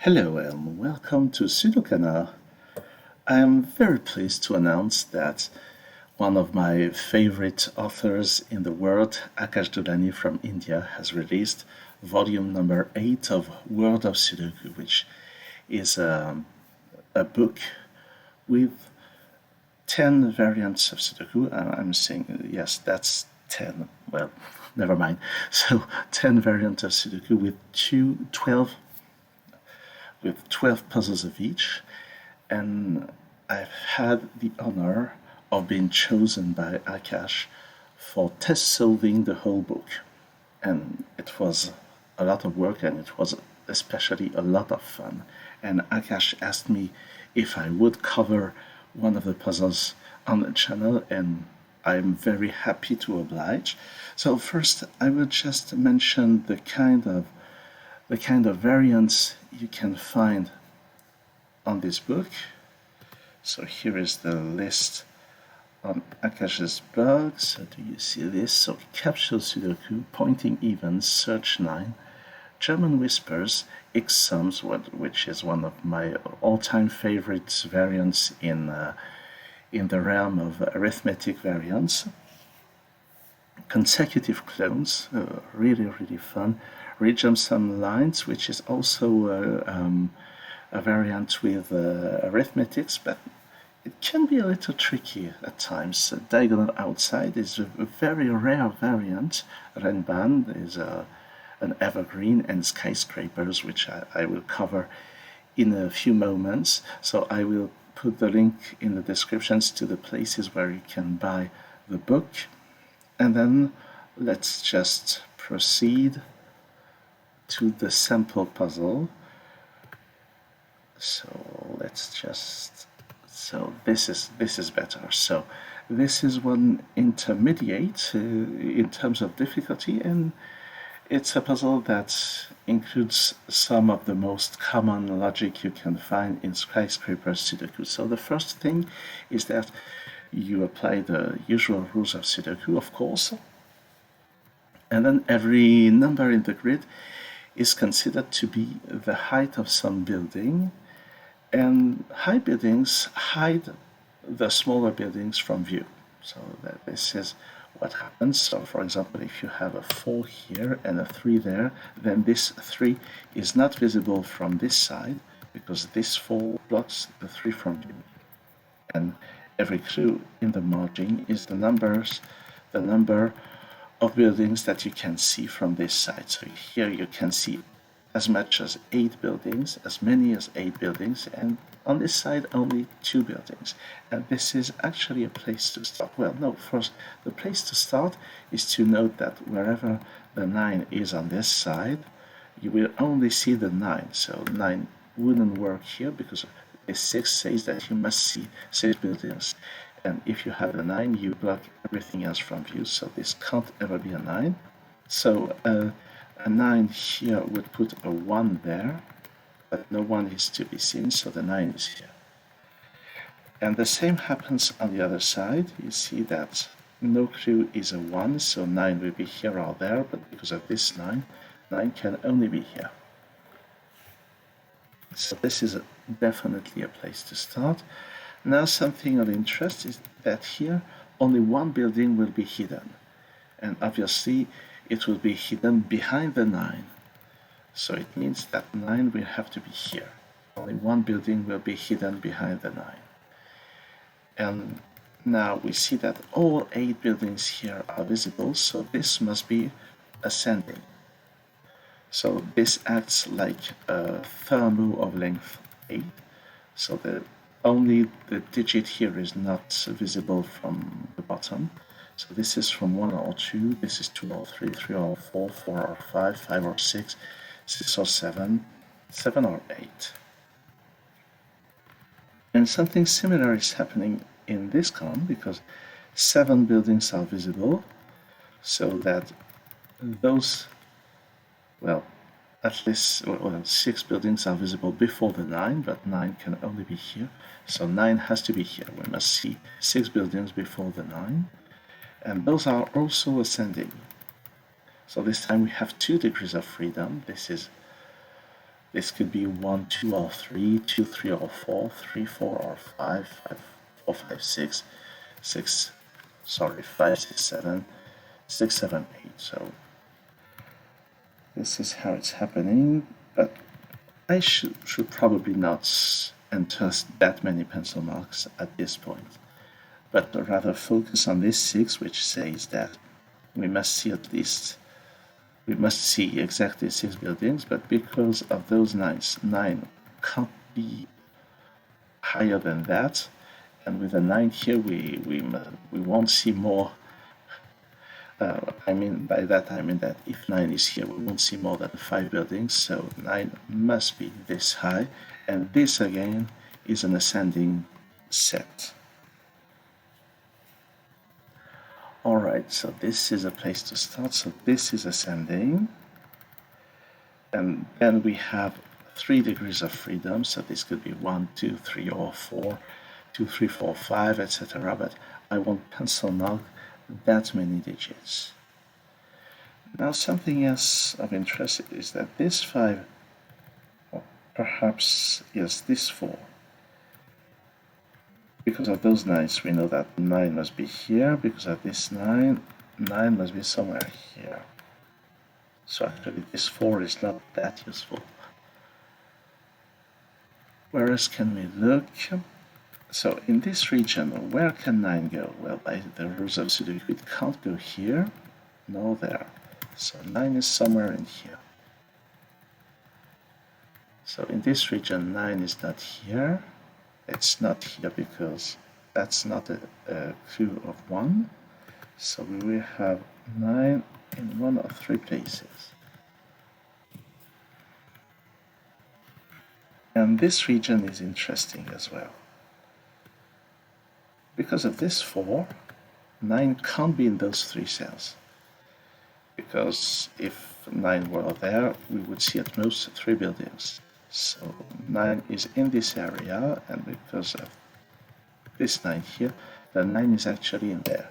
Hello and welcome to SudoKanard. I am very pleased to announce that one of my favorite authors in the world, Akash Doulani from India, has released volume number 8 of World of Sudoku, which is a book with 10 variants of Sudoku. I'm saying, yes, that's 10. Well, never mind. So 10 variants of Sudoku with 12 puzzles of each, and I've had the honor of being chosen by Akash for test solving the whole book. And it was a lot of work, and it was especially a lot of fun. And Akash asked me if I would cover one of the puzzles on the channel, and I'm very happy to oblige. So first, I will just mention the kind of variants you can find on this book. So here is the list on Akash's blog. So do you see this? So Capsule Sudoku, Pointing Evens, Search 9, German Whispers, X Sums, which is one of my all-time favorite variants in the realm of arithmetic variants. Consecutive Clones, really fun. Rejump Some Lines, which is also a variant with arithmetics, but it can be a little tricky at times. Diagonal Outside is a very rare variant. Renban is an evergreen, and Skyscrapers, which I will cover in a few moments. So I will put the link in the descriptions to the places where you can buy the book. And then let's just proceed to the sample puzzle. So let's just, so this is better. So this is one intermediate in terms of difficulty, and it's a puzzle that includes some of the most common logic you can find in Skyscraper Sudoku. So the first thing is that you apply the usual rules of Sudoku, of course, and then every number in the grid is considered to be the height of some building, and high buildings hide the smaller buildings from view. So that this is what happens. So for example, if you have a 4 here and a 3 there, then this 3 is not visible from this side because this 4 blocks the 3 from view. And every clue in the margin is the number of buildings that you can see from this side. So here you can see as much as 8 buildings, as many as 8 buildings, and on this side only 2 buildings. And this is actually a place to start. Well, no, first, the place to start is to note that wherever the 9 is on this side, you will only see the 9. So 9 wouldn't work here because the 6 says that you must see 6 buildings. And if you have a 9, you block everything else from view, so this can't ever be a 9. So a 9 here would put a 1 there, but no 1 is to be seen, so the 9 is here. And the same happens on the other side. You see that no clue is a 1, so 9 will be here or there, but because of this 9, 9 can only be here. So this is definitely a place to start. Now something of interest is that here only one building will be hidden, and obviously it will be hidden behind the 9. So it means that 9 will have to be here. Only one building will be hidden behind the 9. And now we see that all 8 buildings here are visible, so this must be ascending. So this acts like a thermo of length 8. So only the digit here is not visible from the bottom. So this is from 1 or 2, this is 2 or 3, 3 or 4, 4 or 5, 5 or 6, 6 or 7, 7 or 8. And something similar is happening in this column because 7 buildings are visible, so that those, well, at least 6 buildings are visible before the 9, but 9 can only be here. So 9 has to be here. We must see 6 buildings before the 9. And those are also ascending. So this time we have 2 degrees of freedom. This is This could be 1, 2, or 3, 2, 3, or 4, 3, 4, or 5, 5, 4, 5, 6, 6, sorry, 5, 6, 7, 6, 7, 8. So this is how it's happening, but I should probably not enter that many pencil marks at this point, but rather focus on this 6, which says that we must see exactly 6 buildings, but because of those 9s, 9 can't be higher than that, and with a 9 here we won't see more. By that I mean that if 9 is here, we won't see more than 5 buildings, so 9 must be this high, and this again is an ascending set. Alright, so this is a place to start, so this is ascending, and then we have 3 degrees of freedom, so this could be 1, 2, 3, or 4, 2, 3, 4, 5, etc., but I won't pencil mark that many digits. Now something else of interest is that this 5, or perhaps, yes, this 4, because of those 9s we know that 9 must be here, because of this 9, 9 must be somewhere here. So actually this 4 is not that useful. Where else can we look? So in this region, where can 9 go? Well, by the rules of Sudoku, it can't go here, nor there. So 9 is somewhere in here. So in this region, 9 is not here. It's not here because that's not a clue of 1. So we will have 9 in 1 of 3 places. And this region is interesting as well. Because of this 4, 9 can't be in those 3 cells. Because if 9 were there, we would see at most 3 buildings. So 9 is in this area, and because of this 9 here, the 9 is actually in there.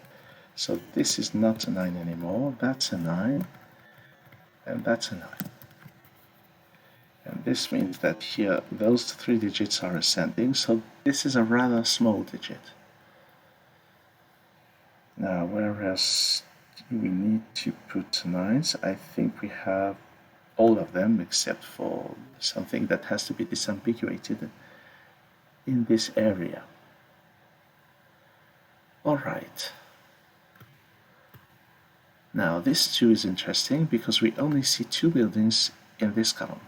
So this is not a 9 anymore, that's a 9, and that's a 9. And this means that here those 3 digits are ascending, so this is a rather small digit. Now, where else do we need to put 9s? I think we have all of them except for something that has to be disambiguated in this area. Alright. Now, this 2 is interesting because we only see 2 buildings in this column.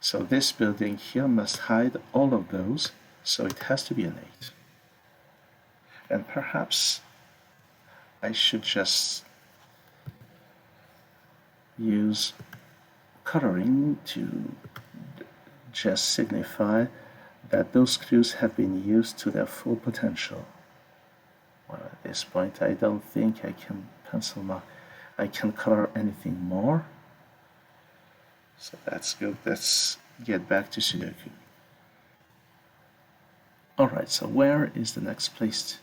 So this building here must hide all of those, so it has to be an 8. And perhaps I should just use coloring to just signify that those clues have been used to their full potential. Well, at this point I don't think I can pencil mark, I can color anything more. So that's good. Let's get back to Sudoku. Alright, so where is the next place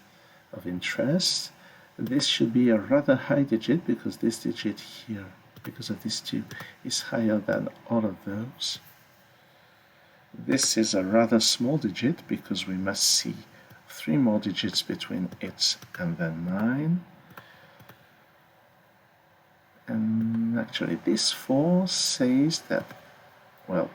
of interest? This should be a rather high digit because this digit here, because of this 2, is higher than all of those. This is a rather small digit because we must see 3 more digits between it and the 9. And actually this 4 says that, well,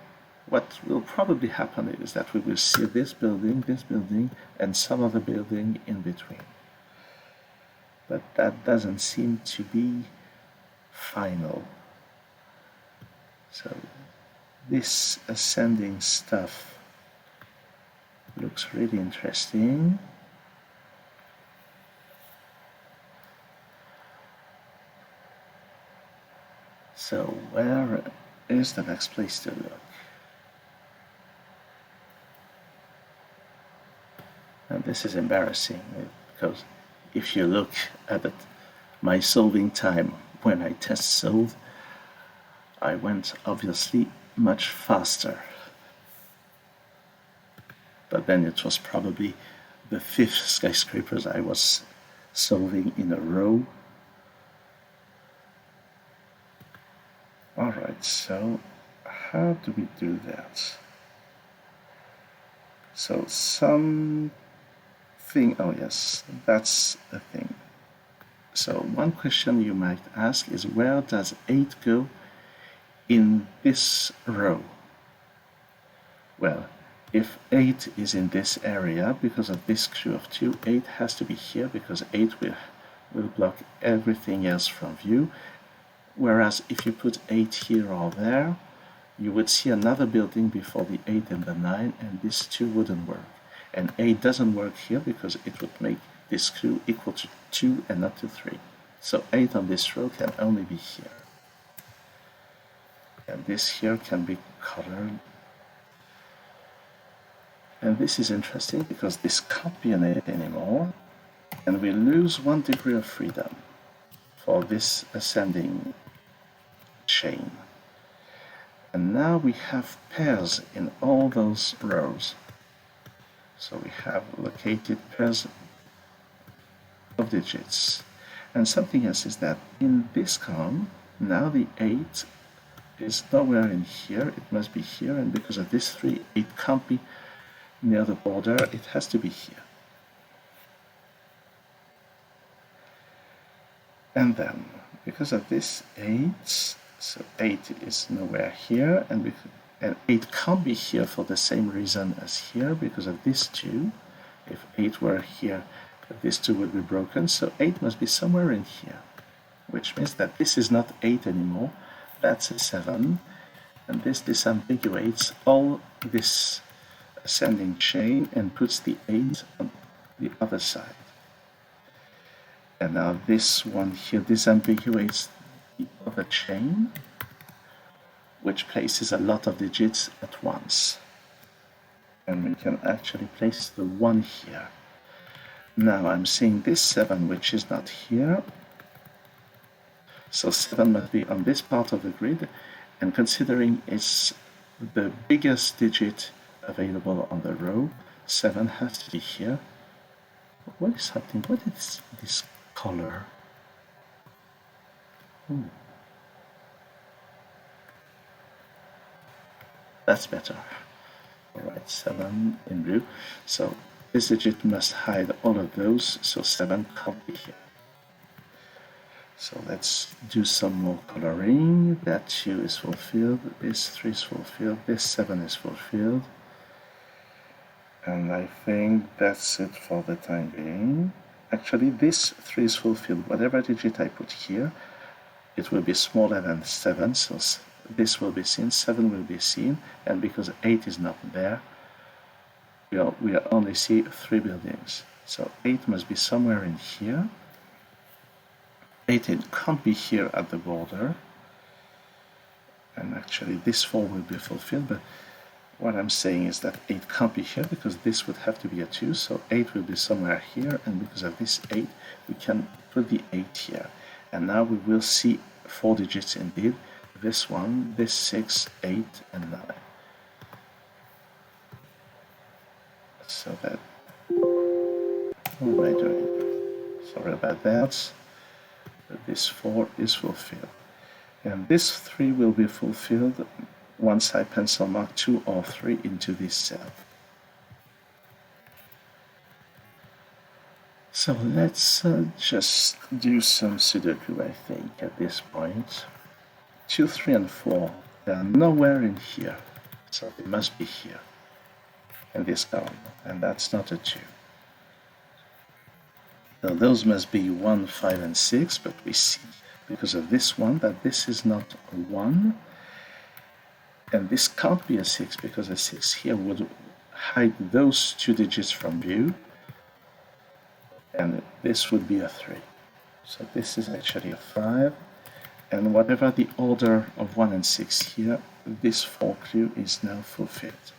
what will probably happen is that we will see this building, and some other building in between. But that doesn't seem to be final. So this ascending stuff looks really interesting. So where is the next place to look? And this is embarrassing because if you look at my solving time when I test solved, I went obviously much faster. But then it was probably the 5th skyscrapers I was solving in a row. Alright, so how do we do that? So something, oh yes, that's a thing. So one question you might ask is, where does 8 go in this row? Well, if 8 is in this area, because of this queue of 2, 8 has to be here, because 8 will block everything else from view. Whereas if you put 8 here or there, you would see another building before the 8 and the 9, and this 2 wouldn't work. And 8 doesn't work here because it would make this queue equal to 2 and not to 3. So 8 on this row can only be here. And this here can be colored. And this is interesting because this can't be an 8 anymore. And we lose 1 degree of freedom for this ascending chain. And now we have pairs in all those rows. So we have located pairs of digits. And something else is that in this column, now the 8 is nowhere in here, it must be here, and because of this 3, it can't be near the border, it has to be here. And then, because of this 8, so 8 is nowhere here, and 8 can't be here for the same reason as here, because of this 2. If 8 were here, this 2 would be broken, so 8 must be somewhere in here, which means that this is not 8 anymore, that's a 7, and this disambiguates all this ascending chain and puts the 8 on the other side. And now this one here disambiguates the other chain, which places a lot of digits at once. And we can actually place the 1 here. Now I'm seeing this 7, which is not here. So 7 must be on this part of the grid, and considering it's the biggest digit available on the row, 7 has to be here. What is happening? What is this color? That's better. Alright, 7 in blue. So this digit must hide all of those, so 7 can't be here. So let's do some more coloring. That 2 is fulfilled, this 3 is fulfilled, this 7 is fulfilled. And I think that's it for the time being. Actually, this 3 is fulfilled. Whatever digit I put here, it will be smaller than 7, so this will be seen, 7 will be seen, and because 8 is not there, we'll only see 3 buildings. So 8 must be somewhere in here. 8 can't be here at the border, and actually this 4 will be fulfilled, but what I'm saying is that 8 can't be here because this would have to be a 2, so 8 will be somewhere here, and because of this 8 we can put the 8 here. And now we will see 4 digits indeed, this 1, this 6, 8 and 9. So that, what am I doing? Sorry about that. But this 4 is fulfilled. And this 3 will be fulfilled once I pencil mark 2 or 3 into this cell. So let's just do some Sudoku, I think, at this point. 2, 3, and 4, they are nowhere in here, so they must be here, in this column, and that's not a 2. So those must be 1, 5, and 6, but we see, because of this one, that this is not a 1, and this can't be a 6, because a 6 here would hide those 2 digits from view, and this would be a 3. So this is actually a 5, and whatever the order of 1 and 6 here, this 4 clue is now fulfilled.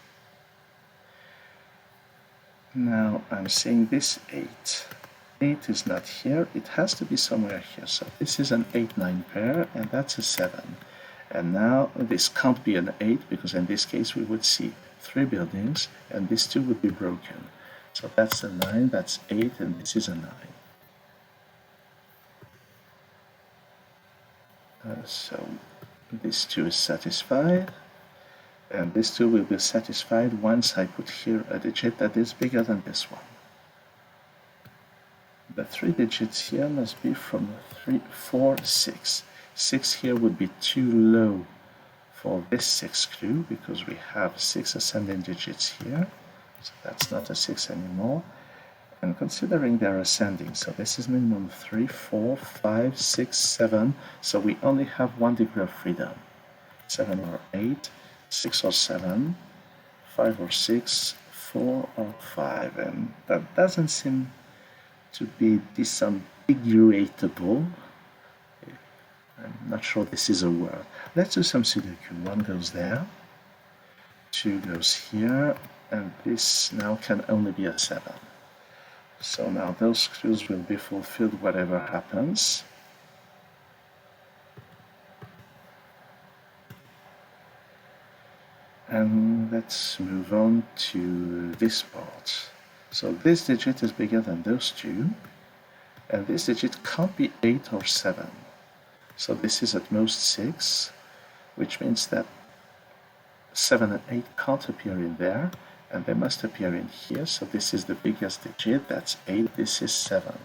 Now I'm seeing this 8. 8 is not here, it has to be somewhere here. So this is an 8-9 pair, and that's a 7. And now this can't be an 8, because in this case we would see 3 buildings, and this 2 would be broken. So that's a 9, that's 8, and this is a 9. So this 2 is satisfied. And these two will be satisfied once I put here a digit that is bigger than this one. The 3 digits here must be from 3, 4, 6. 6 here would be too low for this 6 clue because we have 6 ascending digits here. So that's not a 6 anymore. And considering they're ascending, so this is minimum 3, 4, 5, 6, 7. So we only have 1 degree of freedom. 7 or 8, 6 or 7, 5 or 6, 4 or 5. And that doesn't seem to be disambiguatable. I'm not sure this is a word. Let's do some Sudoku. 1 goes there, 2 goes here, and this now can only be a 7. So now those clues will be fulfilled whatever happens. And let's move on to this part. So this digit is bigger than those two, and this digit can't be 8 or 7. So this is at most 6, which means that 7 and 8 can't appear in there, and they must appear in here. So this is the biggest digit, that's 8, this is 7.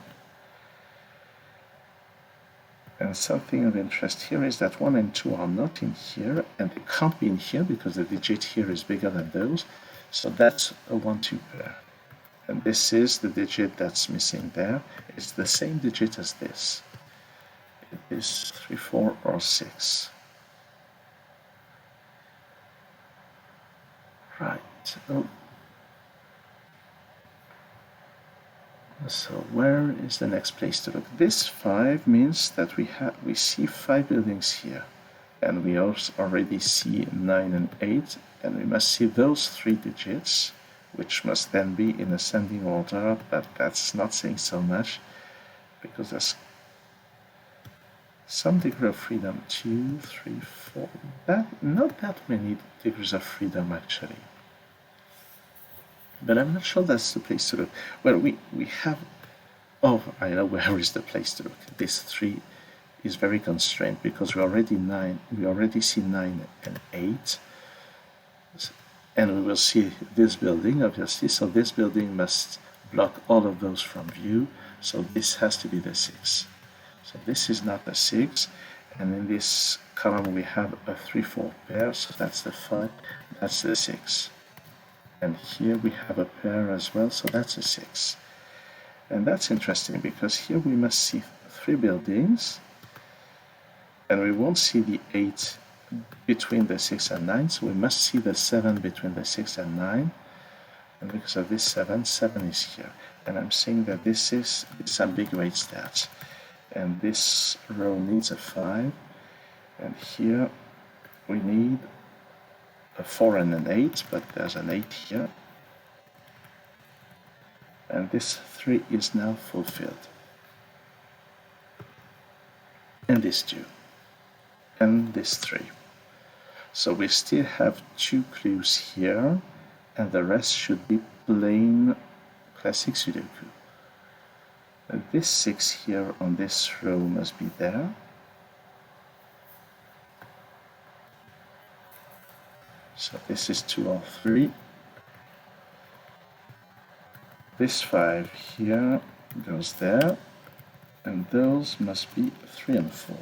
And something of interest here is that 1 and 2 are not in here, and they can't be in here because the digit here is bigger than those. So that's a 1-2 pair. And this is the digit that's missing there. It's the same digit as this. It is 3, 4, or 6. Right. Oh. So where is the next place to look? This 5 means that we see 5 buildings here, and we also already see 9 and 8, and we must see those 3 digits, which must then be in ascending order, but that's not saying so much, because there's some degree of freedom. 2, 3, 4. Not that many degrees of freedom actually. But I'm not sure that's the place to look. Well, we have... Oh, I know where is the place to look. This 3 is very constrained because we already see 9 and 8. And we will see this building, obviously. So this building must block all of those from view. So this has to be the 6. So this is not the 6. And in this column we have a 3, 4 pair. So that's the 5. That's the 6. And here we have a pair as well, so that's a 6. And that's interesting because here we must see 3 buildings, and we won't see the 8 between the 6 and 9, so we must see the 7 between the 6 and 9. And because of this 7, 7 is here. And I'm saying that this ambiguates that. And this row needs a 5, and here we need a 4 and an 8, but there's an 8 here. And this 3 is now fulfilled. And this 2. And this 3. So we still have 2 clues here, and the rest should be plain classic Sudoku. This 6 here on this row must be there. So this is 2 or 3. This 5 here goes there, and those must be 3 and 4.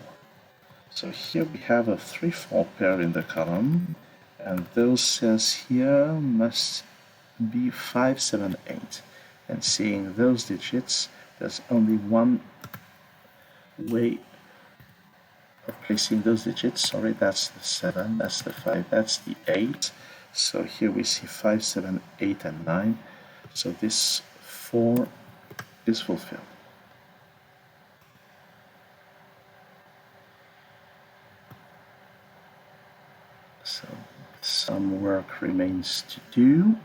So here we have a 3, 4 pair in the column, and those cells here must be 5, 7, 8. And seeing those digits, there's only one way of placing those digits. Sorry, that's the 7, that's the 5, that's the 8. So here we see 5, 7, 8, and 9. So this 4 is fulfilled. So some work remains to do.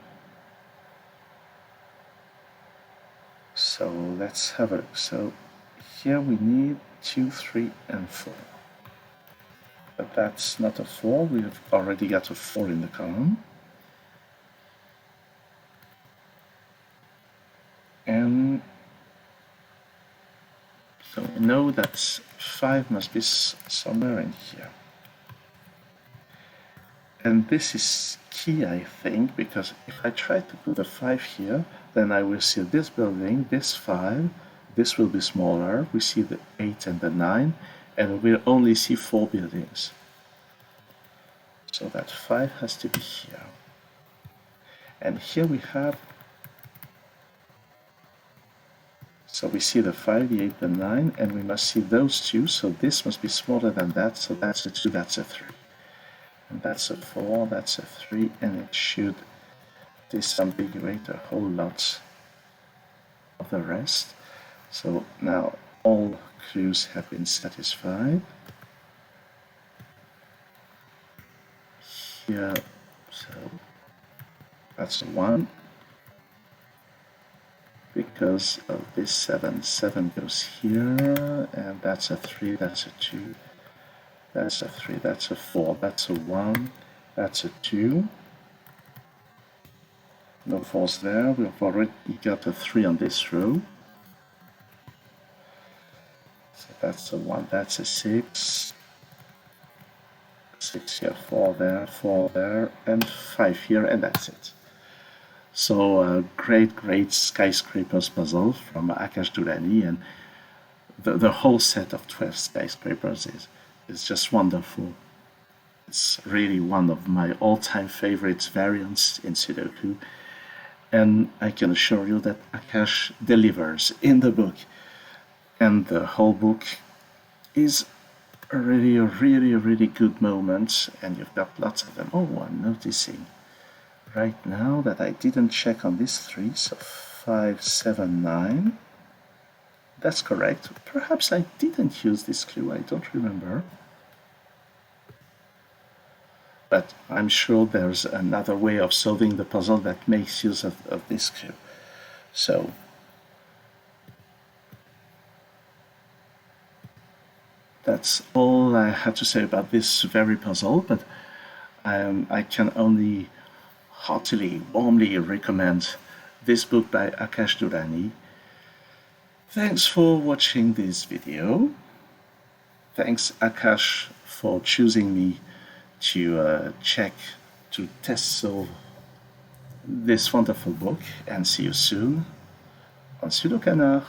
So let's have a look. So here we need 2, 3, and 4. But that's not a 4. We've already got a 4 in the column. And so we know that 5 must be somewhere in here. And this is key, I think, because if I try to put a 5 here, then I will see this building, this 5, this will be smaller. We see the 8 and the 9, and we'll only see 4 buildings. So that 5 has to be here. And here we have, so we see the 5, the 8, the 9, and we must see those two, so this must be smaller than that, so that's a 2, that's a 3. And that's a 4, that's a 3, and it should disambiguate a whole lot of the rest. So now all clues have been satisfied. Here, so that's a 1. Because of this 7, 7 goes here, and that's a 3, that's a 2, that's a 3, that's a 4, that's a 1, that's a 2. No 4s there, we've already got a 3 on this row. So that's a 1, that's a 6. 6 here, 4 there, and 5 here, and that's it. So a great skyscrapers puzzle from Akash Doulani, and the whole set of 12 skyscrapers is just wonderful. It's really one of my all-time favorite variants in Sudoku, and I can assure you that Akash delivers in the book, and the whole book is a really good moment, and you've got lots of them. Oh, I'm noticing right now that I didn't check on this 3, so 5, 7, 9. That's correct. Perhaps I didn't use this clue, I don't remember. But I'm sure there's another way of solving the puzzle that makes use of this clue. So that's all I had to say about this very puzzle, but I can only heartily, warmly recommend this book by Akash Doulani. Thanks for watching this video. Thanks Akash for choosing me to test solve this wonderful book, and see you soon on SudoKanard.